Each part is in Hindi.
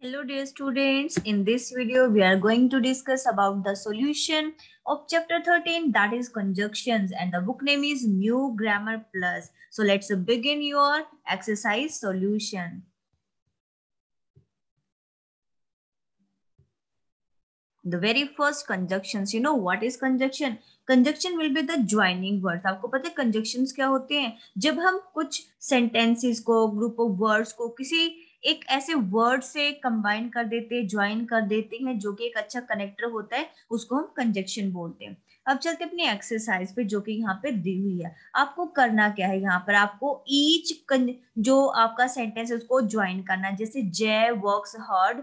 Hello dear students, in this video we are going to discuss about the solution of chapter 13, that is conjunctions, and the book name is New Grammar Plus. So let's begin your exercise solution. The very first conjunctions, you know what is conjunction? Conjunction will be the joining words. आपको पता है conjunctions क्या होते हैं? जब हम कुछ sentences को, group of words को किसी एक ऐसे वर्ड से कंबाइन कर देते हैं, ज्वाइन कर देते हैं जो कि एक अच्छा कनेक्टर होता है, उसको हम कंजक्शन बोलते हैं। अब चलते अपनी एक्सरसाइज पे जो कि यहाँ पे दी हुई है। आपको करना क्या है, यहाँ पर आपको ईच जो आपका सेंटेंस है उसको ज्वाइन करना है। जैसे जय works hard,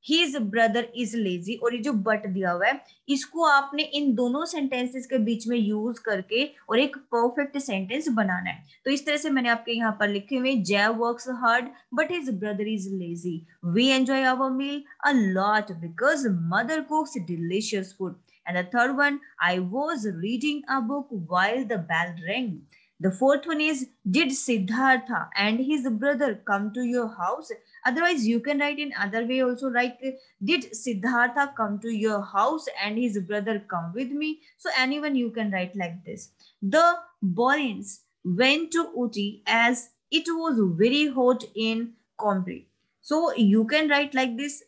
his brother is lazy, और ये जो बट दिया हुआ है इसको आपने इन दोनों सेंटेंसेस के बीच में यूज करके और एक परफेक्ट सेंटेंस बनाना है। तो इस तरह से मैंने आपके यहाँ पर लिखे हुए, Jai works hard but his brother is lazy, we enjoy our meal a lot because mother cooks delicious food, and the third one, I was reading a book while the bell rang. The fourth one is, did Siddhartha and his brother come to your house? Otherwise you can write in other way also, like did Siddhartha come to your house and his brother come with me? So anyone you can write like this. The Boreans went to Uti as it was very hot in Combri. So you can write like this.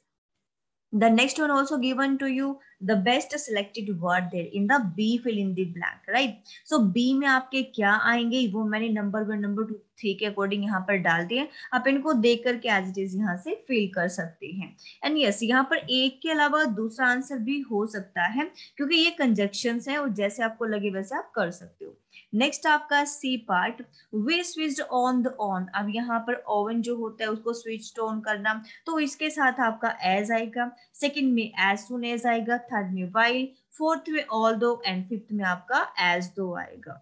The next one also given to you, the best selected word there in the B, fill in the blank, right? So B में आपके क्या आएंगे वो मैंने नंबर 1 नंबर 2 3 के अकॉर्डिंग यहाँ पर डाल दिए। आप इनको देख करके एज इट इज यहाँ से फिल कर सकते हैं। एंड यस, यहाँ पर एक के अलावा दूसरा आंसर भी हो सकता है क्योंकि ये कंजक्शंस हैं और जैसे आपको लगे वैसे आप कर सकते हो। नेक्स्ट आपका C part, we switched on the on. अब यहाँ पर ओवन जो होता है उसको स्विच ऑन करना, तो इसके साथ आपका एज आएगा, सेकंड में एज सुन एज आएगा, थर्ड में वाइल, फोर्थ में ऑल दो, एंड फिफ्थ में आपका एज दो आएगा।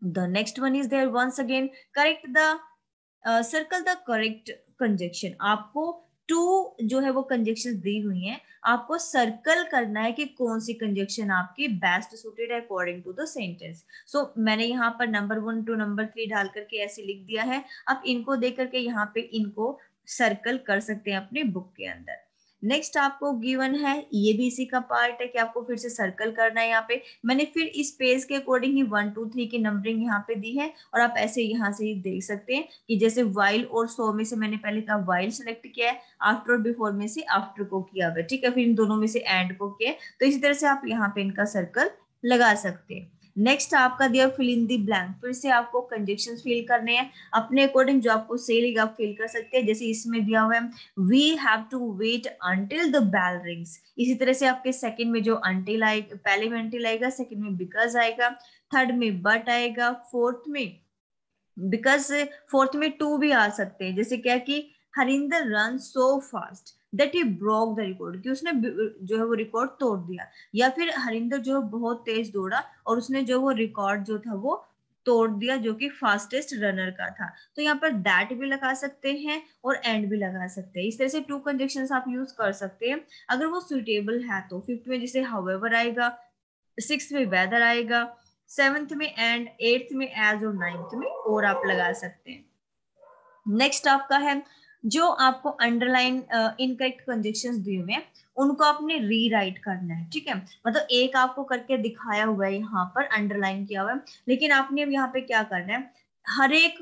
The next one is there once again, correct the circle the correct conjunction. आपको टू जो है वो कंजक्शन दी हुई हैं, आपको सर्कल करना है कि कौन सी कंजक्शन आपकी बेस्ट सूटेड है अकॉर्डिंग टू द सेंटेंस। सो मैंने यहाँ पर नंबर 1 टू नंबर 3 डाल करके ऐसे लिख दिया है। आप इनको देख करके यहाँ पे इनको सर्कल कर सकते हैं अपने बुक के अंदर। नेक्स्ट आपको गिवन है, ये भी इसी का पार्ट है कि आपको फिर से सर्कल करना है। यहाँ पे मैंने फिर इस पेज के अकॉर्डिंग ही 1 2 3 की नंबरिंग यहाँ पे दी है और आप ऐसे यहाँ से ही देख सकते हैं कि जैसे वाइल और सो में से मैंने पहले कहा वाइल सेलेक्ट किया है, आफ्टर और बिफोर में से आफ्टर को किया हुआ है, ठीक है, फिर इन दोनों में से एंड को किया है। तो इसी तरह से आप यहाँ पे इनका सर्कल लगा सकते हैं। नेक्स्ट आपका दिया फिल इन दी ब्लैंक, फिर से आपको कंजक्शंस फिल करने हैं अपने अकॉर्डिंग, जो आपको सही लगे आप फिल कर सकते हैं। जैसे इसमें दिया हुआ है, we have to wait until the bell rings. इसी तरह से आपके सेकंड में जो अंटिल आएगा, पहले में अंटिल आएगा, सेकंड में बिकॉज आएगा, थर्ड में बट आएगा, फोर्थ में बिकॉज, फोर्थ में टू भी आ सकते हैं। जैसे क्या कि Harinder run so fast that he broke the record, कि उसने जो है वो रिकॉर्ड तोड़ दिया, या फिर हरिंदर जो बहुत तेज दौड़ा और उसने जो वो रिकॉर्ड जो था वो तोड़ दिया जो कि फास्टेस्ट रनर का था। तो यहाँ पर दैट भी लगा सकते हैं और एंड भी लगा सकते हैं। इस तरह से टू कंजक्शंस आप यूज कर सकते हैं अगर वो सुटेबल है तो। फिफ्थ में जैसे हाउएवर आएगा, सिक्स में वेदर आएगा, सेवेंथ में एंड, एट्थ में एज और नाइन्थ में और आप लगा सकते हैं। नेक्स्ट आपका है, जो आपको अंडरलाइन इनकरेक्ट कंजक्शंस दिए हुए हैं उनको आपने रीराइट करना है, ठीक है। मतलब एक आपको करके दिखाया हुआ है यहाँ पर, अंडरलाइन किया हुआ है, लेकिन आपने अब यहाँ पे क्या करना है, हर एक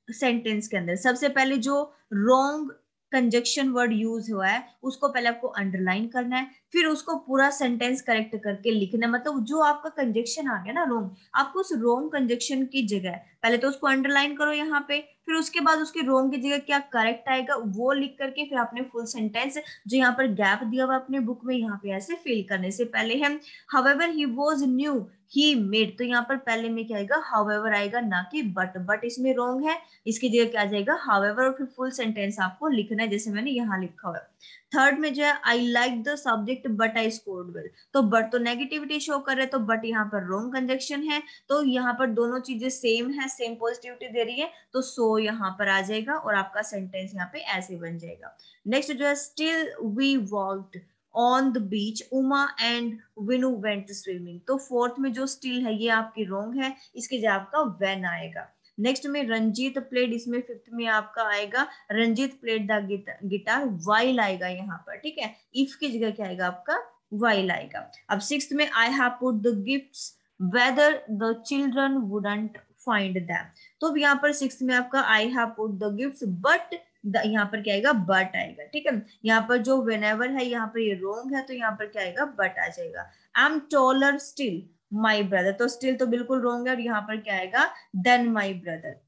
सेंटेंस के अंदर सबसे पहले जो रॉन्ग कंजक्शन वर्ड यूज हुआ है उसको पहले आपको अंडरलाइन करना है, फिर उसको पूरा सेंटेंस करेक्ट करके लिखना है। मतलब जो आपका कंजक्शन आ गया ना रॉन्ग, आपको उस रॉन्ग कंजक्शन की जगह पहले तो उसको अंडरलाइन करो यहाँ पे, फिर उसके बाद उसके रॉन्ग की जगह क्या करेक्ट आएगा वो लिख करके फिर आपने फुल सेंटेंस जो यहाँ पर गैप दिया हुआ अपने बुक में यहाँ पे ऐसे फिल करने से पहले है however he was new he made, तो यहाँ पर पहले में क्या आएगा, हाउएवर आएगा ना कि बट इसमें रॉन्ग है, इसकी जगह क्या जाएगा, हाउएवर, और फिर फुल सेंटेंस आपको लिखना है जैसे मैंने यहाँ लिखा हुआ है। थर्ड में जो है, I like the subject but I scored well, तो बट तो नेगेटिविटी शो कर रहे, तो बट यहाँ पर रॉन्ग कंजक्शन है, तो यहाँ पर दोनों चीजें सेम है, सेम पॉजिटिविटी दे रही है, तो सो यहाँ पर आ जाएगा और आपका सेंटेंस यहाँ पे ऐसे बन जाएगा। नेक्स्ट जो है, still we walked on the beach Uma and Vinu went swimming, तो फोर्थ में जो स्टिल है ये आपकी रॉन्ग है, इसकी जगह आपका वेन आएगा। नेक्स्ट में रंजीत प्लेड, इसमें फिफ्थ में आपका आएगा Ranjit played the guitar, while आएगा यहाँ पर, ठीक है। इफ की जगह क्या आएगा आपका वाइल आएगा। अब सिक्स्थ में I have put the gifts whether the children wouldn't find them, तो अब यहाँ पर सिक्स्थ में आपका I have put the gifts but यहाँ पर क्या आएगा बट आएगा, ठीक है। यहाँ पर जो whenever है यहाँ पर ये रोंग है, तो यहाँ पर क्या आएगा बट आ जाएगा। I am taller still my brother, तो स्टिल तो बिल्कुल रोंग है और यहाँ पर क्या आएगा than my brother.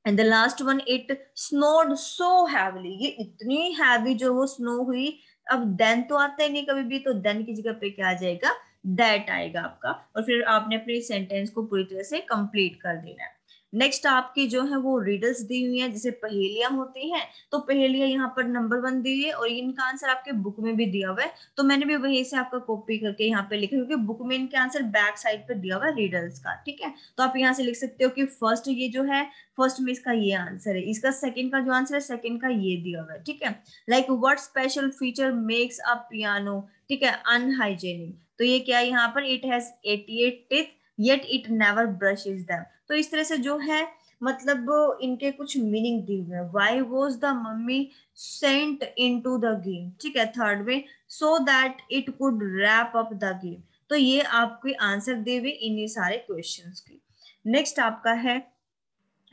And the last one it snowed so heavily, ये इतनी हैवी जो वो स्नो हुई। अब देन तो आता ही नहीं कभी भी, तो देन की जगह पे क्या आ जाएगा दैट आएगा आपका, और फिर आपने अपने सेंटेंस को पूरी तरह से कंप्लीट कर देना है। नेक्स्ट आपकी जो है वो रिडल्स दी हुई है, जैसे पहेलियां होती हैं, तो पहेलियां यहाँ पर नंबर 1 दी है और इनका आंसर आपके बुक में भी दिया हुआ है, तो मैंने भी वही से आपका कॉपी करके यहाँ पे लिखा, क्योंकि बुक में इनके आंसर बैक साइड पे दिया हुआ है रिडल्स का, ठीक है। तो आप यहाँ से लिख सकते हो कि फर्स्ट ये जो है फर्स्ट में इसका ये आंसर है, इसका सेकंड का जो आंसर है सेकंड का ये दिया हुआ है, ठीक है। Like what special feature makes a piano, ठीक है, अनहाइजेनिक, तो ये क्या है यहाँ पर it has 88 teeth yet it never brushes them, तो इस तरह से जो है मतलब इनके कुछ मीनिंग दी हुए हैं। Why was the mummy sent into the game, ठीक है, थर्ड में so that it could wrap up the game, तो ये आपके आंसर दे हुए इन्हीं सारे क्वेश्चंस के। नेक्स्ट आपका है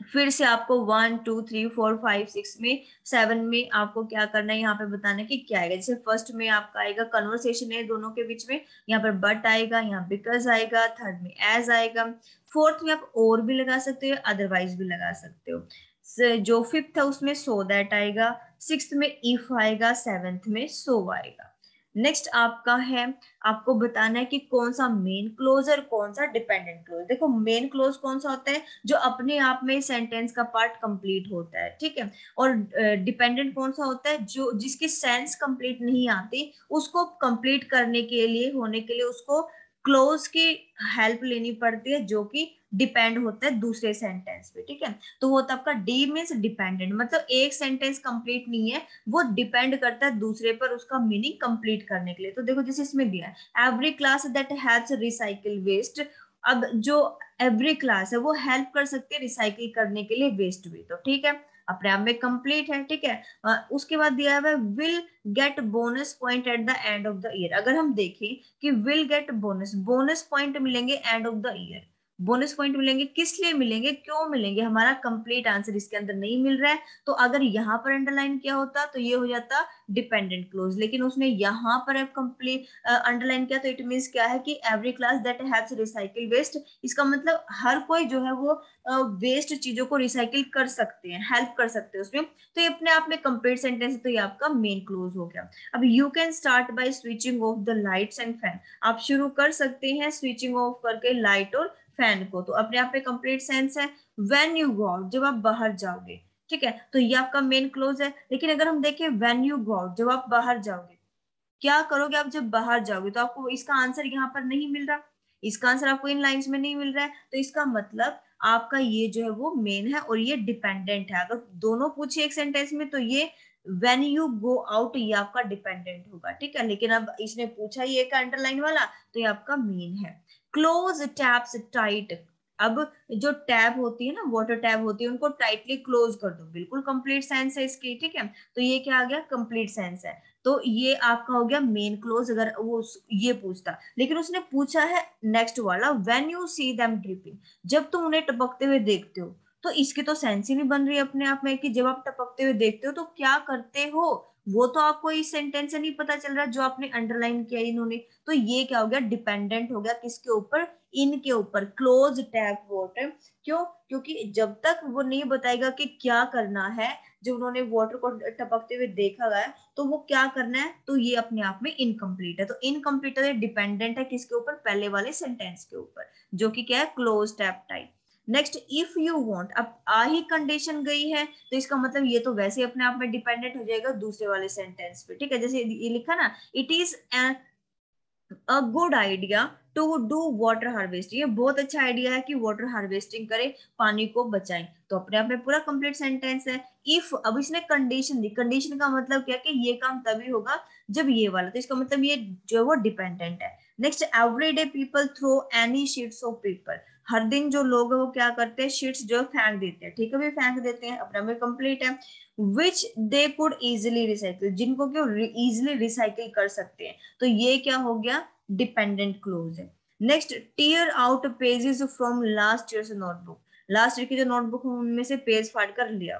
फिर से आपको 1 2 3 4 5 6 में 7 में आपको क्या करना है यहाँ पे बताना है कि क्या आएगा। जैसे फर्स्ट में आपका आएगा कन्वर्सेशन है दोनों के बीच में, यहाँ पर बट आएगा, यहाँ बिकॉज आएगा, थर्ड में एज आएगा, फोर्थ में आप और भी लगा सकते हो अदरवाइज भी लगा सकते हो। जो फिफ्थ है उसमें सो दैट आएगा, सिक्स्थ में इफ आएगा, सेवेंथ में सो आएगा। नेक्स्ट आपका है आपको बताना है कि कौन सा मेन क्लोज और कौन सा डिपेंडेंट क्लोज। देखो मेन क्लोज कौन सा होता है जो अपने आप में सेंटेंस का पार्ट कंप्लीट होता है, ठीक है, और डिपेंडेंट कौन सा होता है जो जिसकी सेंस कंप्लीट नहीं आती, उसको कंप्लीट करने के लिए होने के लिए उसको क्लोज की हेल्प लेनी पड़ती है, जो कि डिपेंड होता है दूसरे सेंटेंस पे, ठीक है। तो वो तो आपका डी मीन्स डिपेंडेंट, मतलब एक सेंटेंस कंप्लीट नहीं है, वो डिपेंड करता है दूसरे पर उसका मीनिंग कंप्लीट करने के लिए। तो देखो जैसे इसमें दिया है every class that helps recycle waste, अब जो एवरी क्लास है वो हेल्प कर सकती है रिसाइकिल करने के लिए वेस्ट भी, तो ठीक है अपने आप में कंप्लीट है, ठीक है। उसके बाद दिया हुआ है will get bonus point at the end of the year. अगर हम देखें कि will get bonus, bonus point मिलेंगे end of the year, bonus point मिलेंगे किस लिए मिलेंगे, क्यों मिलेंगे, हमारा कंप्लीट आंसर इसके अंदर नहीं मिल रहा है, तो अगर यहाँ पर अंडरलाइन किया होता तो ये हो जाता डिपेंडेंट क्लोज, लेकिन उसने यहाँ पर कंप्लीट अंडरलाइन किया, तो इट मीन्स क्या है कि every class that helps recycle waste, इसका मतलब हर कोई जो है वो वेस्ट चीजों को रिसाइकिल कर सकते हैं, हेल्प कर सकते हैं उसमें, तो ये अपने आप में कंप्लीट सेंटेंस है, तो ये आपका मेन क्लोज हो गया। अब you can start by switching off the lights and fan, आप शुरू कर सकते हैं स्विचिंग ऑफ करके लाइट और फैन को, तो अपने आप में कंप्लीट सेंस है। व्हेन यू गो आउट, जब आप बाहर जाओगे, ठीक है, तो ये आपका मेन क्लोज है। लेकिन अगर हम देखें व्हेन यू गो आउट, जब आप बाहर जाओगे, क्या करोगे आप जब बाहर जाओगे, तो आपको इसका आंसर यहाँ पर नहीं मिल रहा, इसका आंसर आपको इन लाइंस में नहीं मिल रहा है, तो इसका मतलब आपका ये जो है वो मेन है और ये डिपेंडेंट है। अगर दोनों पूछे एक सेंटेंस में तो ये व्हेन यू गो आउट ये आपका डिपेंडेंट होगा, ठीक है, लेकिन अब इसने पूछा ये का अंडरलाइन वाला, तो ये आपका मेन है। क्लोज टैप्स टाइट, अब जो टैब होती है ना, वाटर टैब होती है, उनको टाइटली क्लोज कर दो, बिल्कुल कंप्लीट सेंस है इसकी, ठीक है, तो ये क्या आ गया कंप्लीट सेंस है, तो ये आपका हो गया मेन क्लोज अगर वो ये पूछता। लेकिन उसने पूछा है नेक्स्ट वाला when you see them dripping, जब तुम उन्हें टपकते हुए देखते हो, तो इसकी तो सेंस ही नहीं बन रही अपने आप में कि जब आप टपकते हुए देखते हो तो क्या करते हो, वो तो आपको इस सेंटेंस से नहीं पता चल रहा जो आपने अंडरलाइन किया इन्होंने, तो ये क्या हो गया डिपेंडेंट हो गया किसके ऊपर, इनके ऊपर, क्लोज टैप वाटर। क्यों, क्योंकि जब तक वो नहीं बताएगा कि क्या करना है, जब उन्होंने वाटर को टपकते हुए देखा गया तो वो क्या करना है, तो ये अपने आप में इनकम्प्लीट है, तो इनकम्प्लीट है डिपेंडेंट है किसके ऊपर, पहले वाले सेंटेंस के ऊपर, जो कि क्या है close tap type. Next if you want, अब आ ही कंडीशन गई है तो इसका मतलब ये तो वैसे अपने आप में डिपेंडेंट हो जाएगा दूसरे वाले सेंटेंस पे, ठीक है, जैसे ये लिखा ना it is a good idea to do water harvesting, ये बहुत अच्छा आइडिया है कि वाटर हार्वेस्टिंग करें, पानी को बचाएं, तो अपने आप में पूरा कंप्लीट सेंटेंस है। इफ, अब इसने कंडीशन दी, कंडीशन का मतलब क्या कि ये काम तभी होगा जब ये वाला, तो इसका मतलब ये जो है वो डिपेंडेंट है। Next every day people throw any sheets of paper, हर दिन जो लोग है वो क्या करते हैं, शीट्स जो फेंक देते हैं, ठीक है, भी फेंक देते हैं, अपना में कंप्लीट है। विच दे कुड इजिली रिसाइकिल, जिनको क्यों इजिली रिसाइकिल कर सकते हैं, तो ये क्या हो गया, डिपेंडेंट क्लोज है। Next, tear out pages from last year notebook, last year की जो नोटबुक है उनमें से पेज फाड़ कर लिया,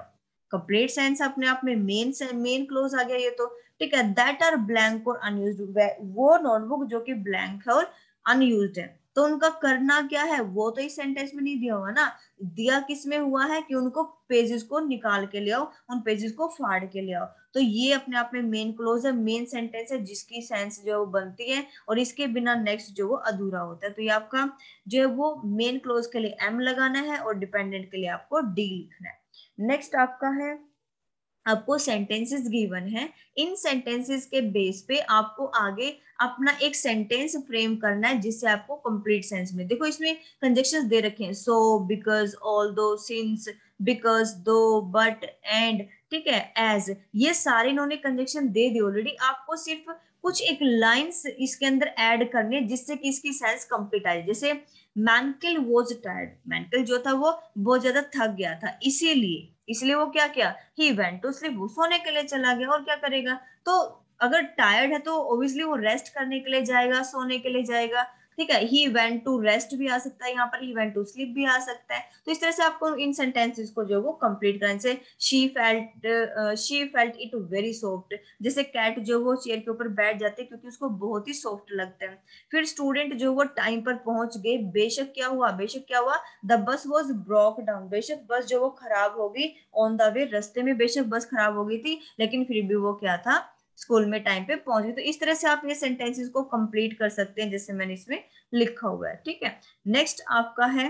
कंप्लीट सेंस अपने आप में मेन क्लोज आ गया ये तो, ठीक है। दैट आर ब्लैंक और अनयूज्ड, वो नोटबुक जो कि ब्लैंक है और अनयूज्ड है, तो उनका करना क्या है, वो तो इस सेंटेंस में नहीं दिया हुआ ना, दिया किस में हुआ है कि उनको पेजेस को निकाल के ले आओ, उन पेजेस को फाड़ के ले आओ, तो ये अपने आप में मेन क्लोज है, मेन सेंटेंस है जिसकी सेंस जो है वो बनती है, और इसके बिना नेक्स्ट जो वो अधूरा होता है। तो ये आपका जो है वो मेन क्लोज के लिए एम लगाना है और डिपेंडेंट के लिए आपको डी लिखना है। नेक्स्ट आपका है, आपको सेंटेंसेस गिवन है, इन सेंटेंसेस के बेस पे आपको आगे अपना एक सेंटेंस फ्रेम करना है जिससे आपको कंप्लीट सेंस में, देखो इसमें कंजक्शंस दे रखे हैं, सो, बिकॉज, ऑल्दो, सिंस, बिकॉज, दो, बट, एंड, ठीक है, एज, ये सारे इन्होंने कंजक्शन दे दी ऑलरेडी, आपको सिर्फ कुछ एक लाइंस इसके अंदर ऐड करनी है जिससे कि इसकी सेंस कंप्लीट आए। जैसे मैंकल वॉज टायर्ड, मैंकल जो था वो बहुत ज्यादा थक गया था, इसीलिए इसलिए वो क्या किया, ही वेंट टू स्लीप, वो सोने के लिए चला गया, और क्या करेगा, तो अगर टायर्ड है तो ऑब्वियसली वो रेस्ट करने के लिए जाएगा, सोने के लिए जाएगा, ठीक है। ही वेंट टू रेस्ट भी आ सकता है यहाँ पर, ही वेंट टू स्लीप भी आ सकता है, तो इस तरह से आपको इन सेंटेंसेस को जो वो कंप्लीट करने से, she felt it very soft, जैसे कैट जो वो चेयर के ऊपर बैठ जाते हैं क्योंकि उसको बहुत ही सॉफ्ट लगता है। फिर स्टूडेंट जो वो टाइम पर पहुंच गए, बेशक क्या हुआ, बेशक क्या हुआ, the bus was broke down, बेशक बस जो वो खराब हो गई, ऑन द वे, रास्ते में बेशक बस खराब हो गई थी, लेकिन फिर भी वो क्या था, स्कूल में टाइम पे पहुंच गए। तो इस तरह से आप ये सेंटेंसेस को कंप्लीट कर सकते हैं जैसे मैंने इसमें लिखा हुआ है, ठीक है। नेक्स्ट आपका है,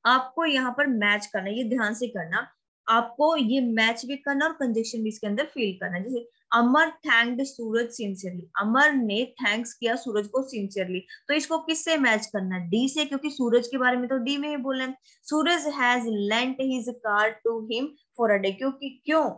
आपको यहाँ पर मैच करना, ये ध्यान से करना, आपको ये मैच भी करना और कंजक्शन भी इसके अंदर फील करना। जैसे अमर थैंक्ड सूरज सिंसियरली, अमर ने थैंक्स किया सूरज को सिंसियरली, तो इसको किससे मैच करना, डी से, क्योंकि सूरज के बारे में तो डी में ही बोले। Suraj has lent his car to him for a day, क्योंकि क्यों,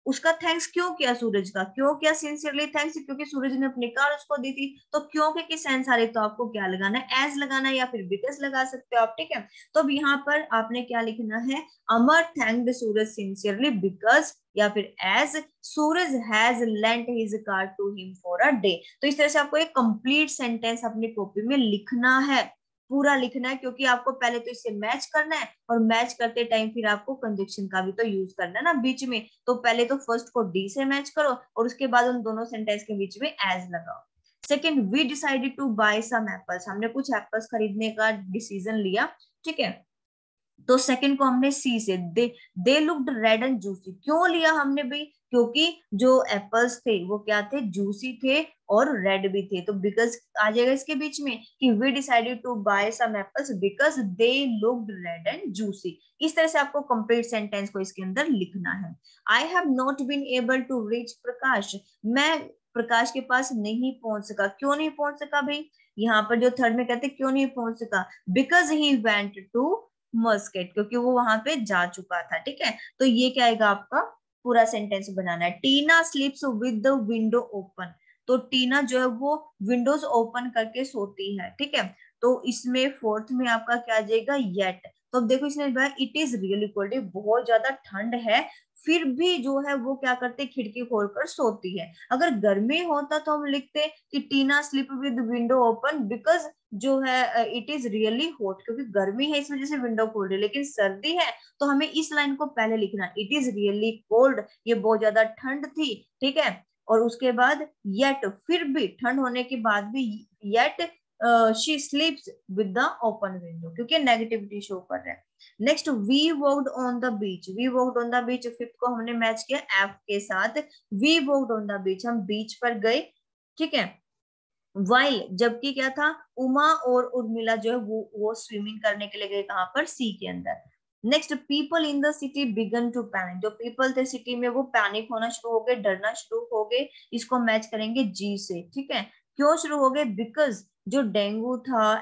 उसका थैंक्स क्यों किया, सूरज का क्यों किया सिंसियरली थैंक्स, क्योंकि सूरज ने अपनी कार उसको दी थी, तो क्यों के सेंस आ रही, तो आपको क्या लगाना है, एज लगाना है या फिर बिकॉज लगा सकते हो आप, ठीक है। तो अब यहाँ पर आपने क्या लिखना है, Amar thanked Suraj sincerely because, या फिर as Suraj has lent his car to him for a day. तो इस तरह से आपको एक कंप्लीट सेंटेंस अपनी कॉपी में लिखना है, पूरा लिखना है, क्योंकि आपको पहले तो इससे मैच करना है, और मैच करते टाइम फिर आपको कंजक्शन का भी तो यूज करना है ना बीच में, तो पहले तो फर्स्ट को डी से मैच करो और उसके बाद उन दोनों सेंटेंस के बीच में एज लगाओ। Second, we decided to buy some apples, हमने कुछ एप्पल्स खरीदने का डिसीजन लिया, ठीक है। तो सेकंड को हमने सी से, दे लुक्ड रेड एंड जूसी, क्यों लिया हमने भाई, क्योंकि जो एप्पल्स थे वो क्या थे, जूसी थे और रेड भी थे, तो बिकॉज आ जाएगा इसके बीच में कि we decided to buy some apples because they looked red and juicy. इस तरह से आपको कंप्लीट सेंटेंस को इसके अंदर लिखना है। I have not been able to reach Prakash, मैं प्रकाश के पास नहीं पहुंच सका, क्यों नहीं पहुंच सका भाई, यहाँ पर जो थर्ड में कहते क्यों नहीं पहुंच सका, because he went to Muscat, क्योंकि वो वहां पे जा चुका था, ठीक है। तो ये क्या आएगा, आपका पूरा सेंटेंस बनाना है। Tina sleeps with the window open, तो टीना जो है वो विंडोज ओपन करके सोती है, ठीक है। तो इसमें फोर्थ में आपका क्या आ जाएगा, येट, तो अब देखो इसने इट इज रियली कोल्ड, बहुत ज्यादा ठंड है, फिर भी जो है वो क्या करते, खिड़की खोलकर सोती है। अगर गर्मी होता तो हम लिखते कि Tina sleep with window open because जो है इट इज रियली हॉट, क्योंकि गर्मी है इस वजह से विंडो खोल रही है, लेकिन सर्दी है तो हमें इस लाइन को पहले लिखना, इट इज रियली कोल्ड, ये बहुत ज्यादा ठंड थी, ठीक है। और उसके बाद येट, फिर भी ठंड होने के बाद भी, yet she sleeps with the open window, क्योंकि नेगेटिविटी शो कर रहा है। Next, we walked on the beach, we walked on the beach, fifth को हमने मैच किया एफ के साथ, we walked on the beach, हम बीच पर गए, ठीक है। वाइल, जबकि क्या था, उमा और उर्मिला जो है वो स्विमिंग करने के लिए गए, कहां पर, सी के अंदर। Next, people in the city began to panic, जो पीपल थे सिटी में वो पैनिक होना शुरू हो गए, डरना शुरू हो गए, इसको मैच करेंगे जी से, ठीक है। क्यों शुरू हो गए, बिकॉज जो डेंगू था,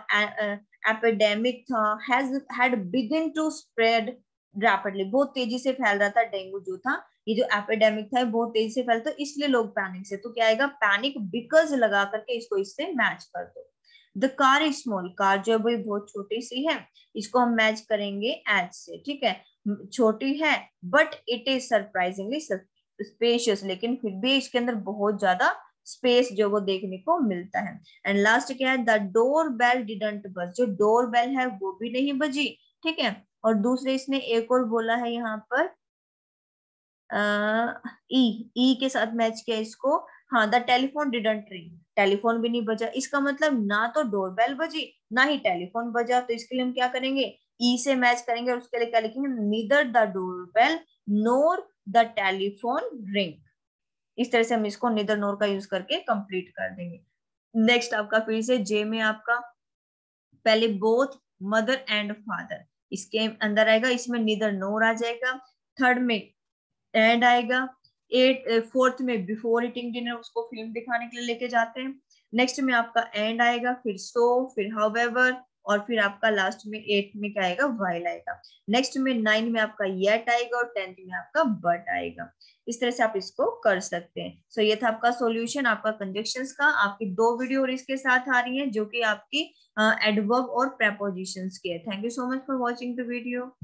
एपिडेमिक था, had begun to spread rapidly, बहुत तेजी से फैल रहा था डेंगू जो था, ये जो एपिडेमिक था बहुत तेजी से फैलता, इसलिए लोग पैनिक से, तो क्या आएगा, पैनिक बिकॉज लगा करके इसको इससे मैच कर दो। The car is small, car जो है भाई बहुत छोटी सी है, इसको हम मैच करेंगे एज से, ठीक है, छोटी है but it is surprisingly spacious, लेकिन फिर भी इसके अंदर बहुत ज्यादा स्पेस जो वो देखने को मिलता है। एंड लास्ट क्या है, द डोर बेल डिडंट बज, जो डोर बेल है वो भी नहीं बजी, ठीक है। और दूसरे इसने एक और बोला है यहाँ पर ई, ई के साथ मैच किया इसको, हाँ the telephone didn't ring, telephone भी नहीं बजा, इसका मतलब ना तो डोरबेल बजी ना ही टेलीफोन बजा, तो इसके लिए हम क्या करेंगे, ई से मैच करेंगे और उसके लिए क्या लिखेंगे, neither the doorbell NOR the telephone ring. इस तरह से हम इसको नीदर नोर का यूज करके कंप्लीट कर देंगे। नेक्स्ट आपका फिर से जे में आपका पहले बोथ मदर एंड फादर, इसके अंदर आएगा, इसमें नीदर नोर आ जाएगा, थर्ड में एंड आएगा, फोर्थ में बिफोर ईटिंग डिनर उसको फिल्म दिखाने के लिए लेके जाते हैं, नेक्स्ट में आपका एंड आएगा, फिर सो, फिर हाउएवर, और फिर आपका लास्ट में एट में क्या आएगा, वाइल आएगा, नेक्स्ट में नाइन में आपका येट आएगा और टेंथ में आपका बट आएगा। इस तरह से आप इसको कर सकते हैं। सो ये था आपका सॉल्यूशन आपका कंजक्शंस का। आपकी दो वीडियो और इसके साथ आ रही है जो कि आपकी एडवर्ब और प्रेपोजिशंस की है। Thank you so much for watching the video.